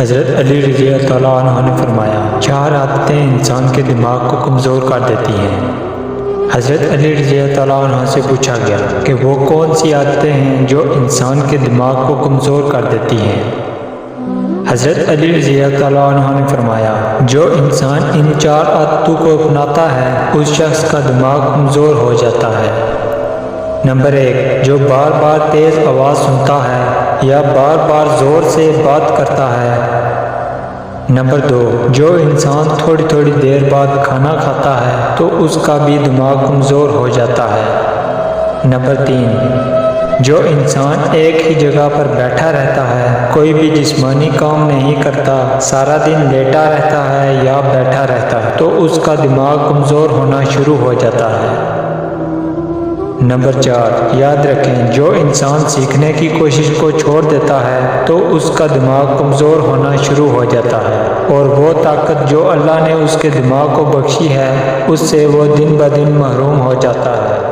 حضرت علی رضی اللہ عنہ نے فرمایا 4 عادتیں انسان کے دماغ کو کمزور کر دیتی ہیں۔ حضرت علی رضی اللہ عنہ سے پوچھا گیا کہ وہ کون سی عادتیں ہیں جو انسان کے دماغ کو کمزور کر دیتی ہیں؟ حضرت علی رضی اللہ عنہ نے فرمایا جو انسان ان 4 عادتوں کو اپناتا ہے اس شخص کا دماغ کمزور ہو جاتا ہے۔ نمبر 1، جو بار بار تیز آواز سنتا ہے یا بار بار زور سے بات کرتا ہے۔ نمبر 2، جو انسان تھوڑی تھوڑی دیر بعد کھانا کھاتا ہے تو اس کا بھی دماغ کمزور ہو جاتا ہے۔ نمبر 3، جو انسان ایک ہی جگہ پر بیٹھا رہتا ہے، کوئی بھی جسمانی کام نہیں کرتا، سارا دن لیٹا رہتا ہے یا بیٹھا رہتا ہے تو اس کا دماغ کمزور ہونا شروع ہو جاتا ہے۔ نمبر 4، یاد رکھیں جو انسان سیکھنے کی کوشش کو چھوڑ دیتا ہے تو اس کا دماغ کمزور ہونا شروع ہو جاتا ہے، اور وہ طاقت جو اللہ نے اس کے دماغ کو بخشی ہے اس سے وہ دن بدن محروم ہو جاتا ہے۔